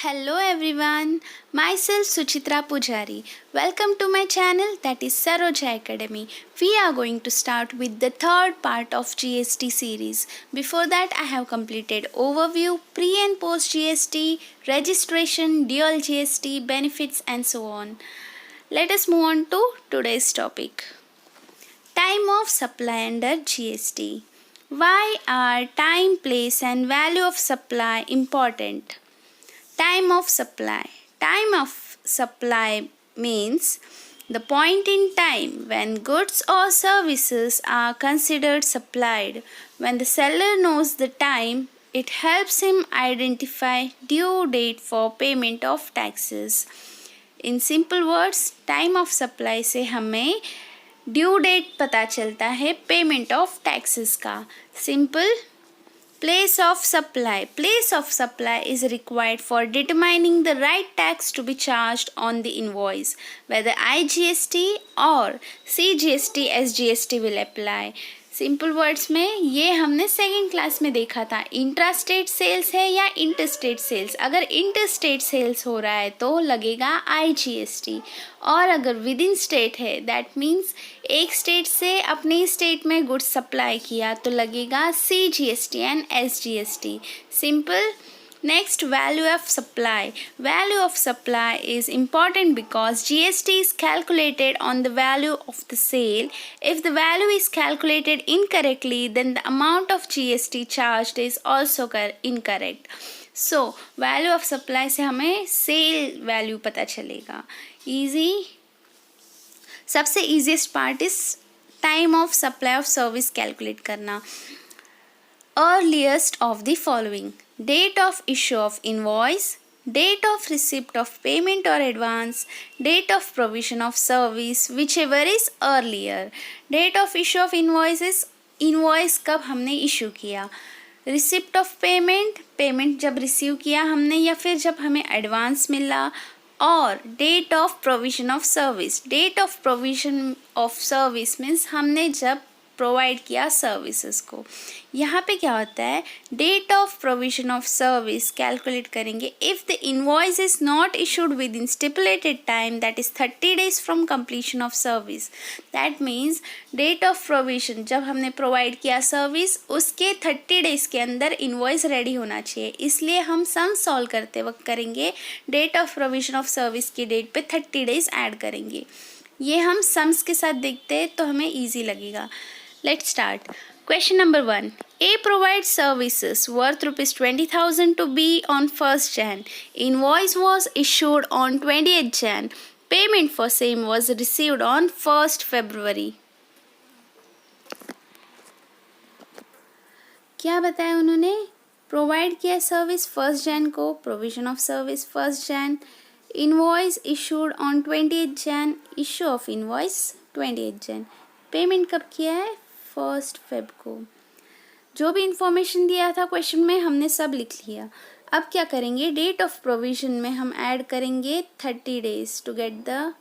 Hello everyone, myself Suchitra Pujari. Welcome to my channel that is Saroja Academy. We are going to start with the third part of GST series. Before that I have completed overview, pre and post GST, registration, dual GST, benefits and so on. Let us move on to today's topic. Time of supply under GST. Why are time, place and value of supply important? Time of supply. Time of supply means the point in time when goods or services are considered supplied. When the seller knows the time, it helps him identify due date for payment of taxes. In simple words, time of supply से हमें due date पता चलता है payment of taxes का. Simple. Place of supply. Place of supply is required for determining the right tax to be charged on the invoice. Whether IGST or CGST, SGST will apply. Simple words में ये हमने second class में देखा था. Intra state sales है या inter state sales. अगर inter state sales हो रहा है तो लगेगा IGST, और अगर विद इन स्टेट है दैट मीन्स एक स्टेट से अपने स्टेट में गुड्स सप्लाई किया तो लगेगा CGST and SGST. Simple. Next, value of supply. Value of supply is important because GST is calculated on the value of the sale. If the value is calculated incorrectly, then the amount of GST charged is also incorrect. So, value of supply से हमें sale value पता चलेगा. Easy. सबसे easiest part is time of supply of service calculate करना. Earliest of the following: date of issue of invoice, date of receipt of payment or advance, date of provision of service, whichever is earlier. Date of issue of invoice is invoice कब हमने issue किया. receipt of payment, payment जब receive किया हमने या फिर जब हमें advance मिला. और date of provision of service. date of provision of service means हमने जब प्रोवाइड किया सर्विसेज को. यहाँ पे क्या होता है, date of provision of service calculate करेंगे if the invoice is not issued within stipulated time that is 30 days from completion of service. That means date of provision जब हमने प्रोवाइड किया सर्विस उसके 30 days के अंदर invoice ready होना चाहिए. इसलिए हम सम सॉल्व करते वक्त करेंगे date of provision of service की डेट पे 30 days ऐड करेंगे. ये हम सम्स के साथ देखते हैं तो हमें ईजी लगेगा. Let's start. Question number 1. A provides services worth rupees 20,000 to B on 1st Jan. Invoice was issued on 28th Jan. Payment for same was received on 1st February. क्या बताया उन्होंने? प्रोवाइड किया सर्विस 1st Jan को, provision of service 1st Jan, invoice issued on 28th Jan, issue of invoice 28th Jan, payment कब किया है 1st Feb को. जो भी इंफॉर्मेशन दिया था क्वेश्चन में हमने सब लिख लिया. अब क्या करेंगे, डेट ऑफ प्रोविजन में हम ऐड करेंगे 30 days to get the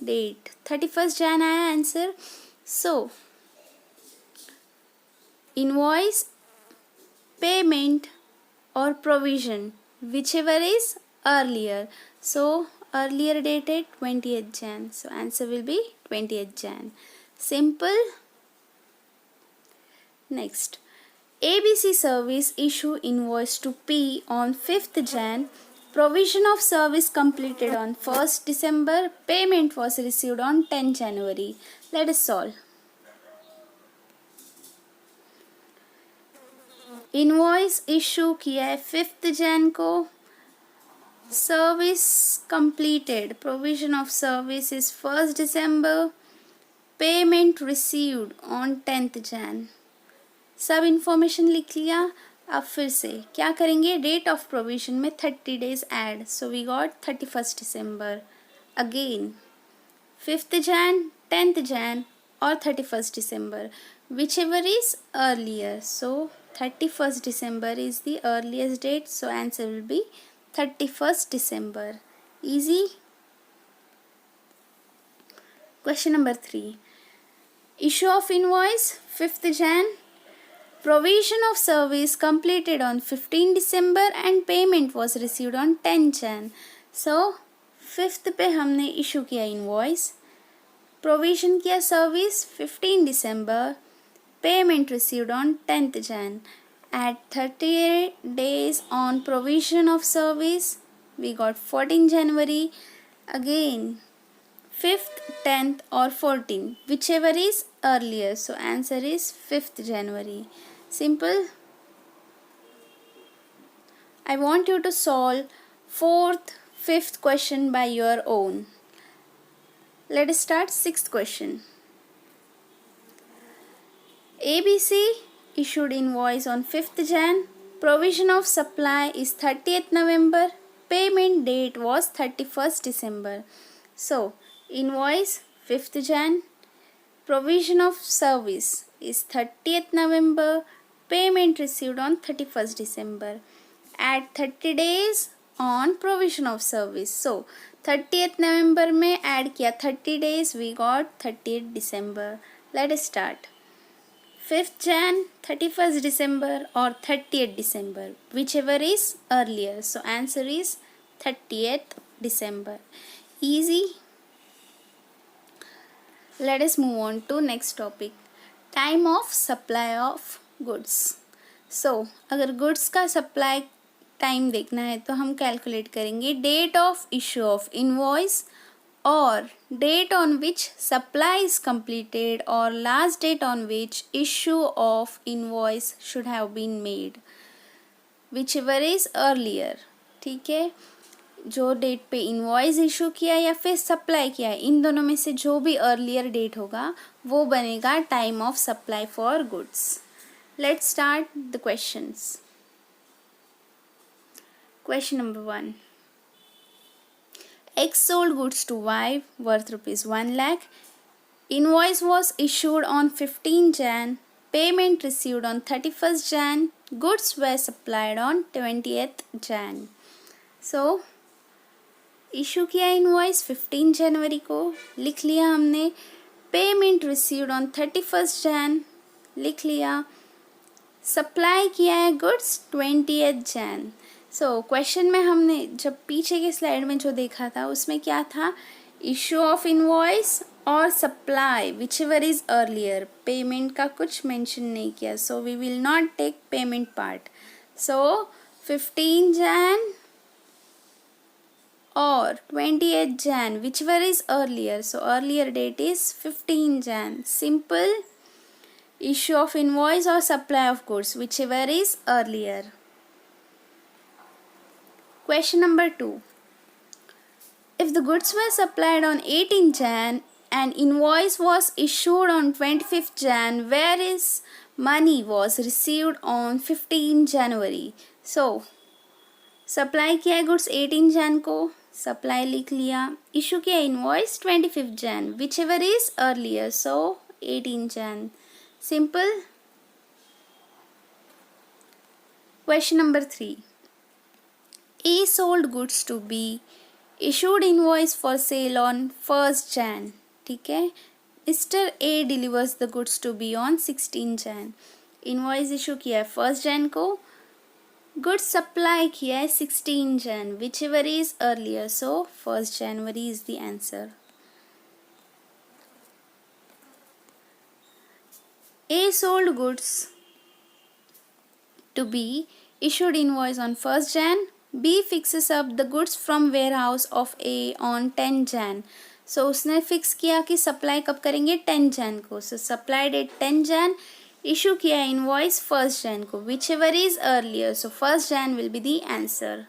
date. 31st Jan आया आंसर. सो इनवॉइस, पेमेंट और provision whichever is earlier. So earlier date है 20th Jan. So answer will be 20th Jan. Simple. Next, ABC service issue invoice to P on 5th Jan. Provision of service completed on 1st December. Payment was received on 10th January. Let us solve. Invoice issue किया है 5th Jan को. Service completed. Provision of service is 1st December. Payment received on 10th Jan. सब information लिख लिया. अब फिर से क्या करेंगे, डेट ऑफ प्रोविजन में 30 days add. So we got 31st December. Again 5th Jan, 10th Jan और 31st December, whichever is earlier. So 31st December is the earliest date. So answer will be 31st December. Easy. Question number 3. Issue of invoice 5th Jan. Provision of service completed on 15 December and payment was received on 10 Jan. So 5th पे हमने issue किया invoice, provision किया service 15 December, payment received on 10th Jan. At 30 days on provision of service, we got 14 January. Again 5th, 10th or 14th, whichever is earlier. So answer is 5th January. Simple. I want you to solve 4th, 5th question by your own. Let us start 6th question. ABC issued invoice on 5th Jan. Provision of supply is 30th November. Payment date was 31st December. So, invoice 5th Jan. Provision of service is 30th November. Payment received on 31st December. Add 30 days on provision of service. So, 30th November में add किया 30 days, we got 30th December. Let us start. 5th Jan, 31st December or 30th December, whichever is earlier. So, answer is 30th December. Easy. Let us move on to next topic. Time of supply of goods. So, अगर goods का supply time देखना है तो हम calculate करेंगे date of issue of invoice or date on which supply is completed or last date on which issue of invoice should have been made, whichever is earlier. ठीक है, जो date पे invoice issue किया या फिर supply किया है, इन दोनों में से जो भी अर्लियर डेट होगा वो बनेगा time of supply for goods. Let's start the questions. Question number 1. X sold goods to Y worth rupees 1 lakh. Invoice was issued on 15 Jan. Payment received on 31st Jan. Goods were supplied on 20th Jan. So, issue किया invoice 15 जनवरी को, लिख लिया हमने. Payment received on 31st Jan, लिख लिया. Supply किया है goods 20th Jan. So question में हमने जब पीछे के स्लाइड में जो देखा था उसमें क्या था, इशू ऑफ इनवॉइस और supply whichever is earlier. Payment का कुछ मेंशन नहीं किया, so we will not take payment part. So 15 Jan or 20th Jan, whichever is earlier. So earlier date is 15 Jan. Simple. Issue of invoice or supply of goods, whichever is earlier. Question number 2. If the goods were supplied on 18 Jan and invoice was issued on 25th Jan, whereas money was received on 15 January. So, supply किया है goods 18 Jan को, supply लिख लिया. Issue किया invoice 25th Jan, which ever is earlier. So 18 Jan. Simple. Question number 3. A sold goods to B. Issued invoice for sale on 1st Jan. ठीक है. Mr. A delivers the goods to B on 16 Jan. Invoice issue किया है 1st Jan को, goods supply किया है 16 Jan, which ever is earlier. So 1st January is the answer. A sold goods to B, issued invoice on 1st Jan. B fixes up the goods from warehouse of A on 10 Jan. So उसने fix किया कि supply कब करेंगे 10 Jan को. So supply date 10 Jan, issue किया invoice 1st Jan को, whichever is earlier. So 1st Jan will be the answer.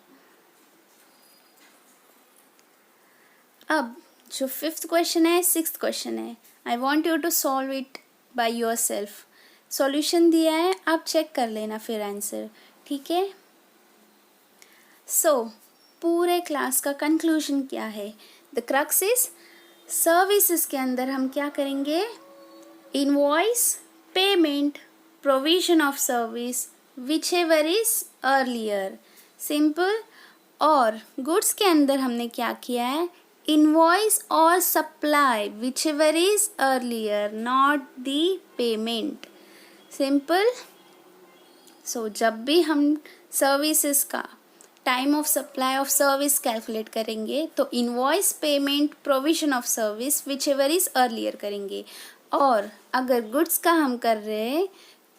अब जो 5th क्वेश्चन है 6th क्वेश्चन है, I want you to solve it by yourself. Solution दिया है, आप check कर लेना फिर आंसर. ठीक है. सो पूरे क्लास का कंक्लूजन क्या है, द क्रक्स इज सर्विसेज के अंदर हम क्या करेंगे, invoice, payment, provision of service, whichever is earlier. Simple. और गुड्स के अंदर हमने क्या किया है, इनवॉइस और supply, whichever is earlier, not the payment. Simple. So जब भी हम सर्विसेज का time of supply of service calculate करेंगे तो invoice payment provision of service whichever is earlier करेंगे, और अगर गुड्स का हम कर रहे हैं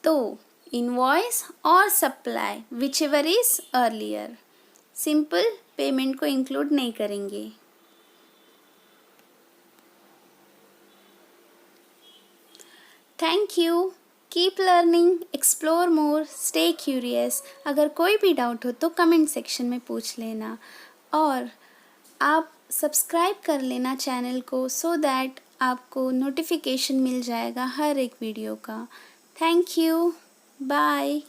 तो इनवॉइस और supply whichever is earlier, simple payment को इंक्लूड नहीं करेंगे। Thank you, keep learning, explore more, stay curious. अगर कोई भी डाउट हो तो कमेंट सेक्शन में पूछ लेना, और आप सब्सक्राइब कर लेना चैनल को सो दैट आपको नोटिफिकेशन मिल जाएगा हर एक वीडियो का। Thank you, bye.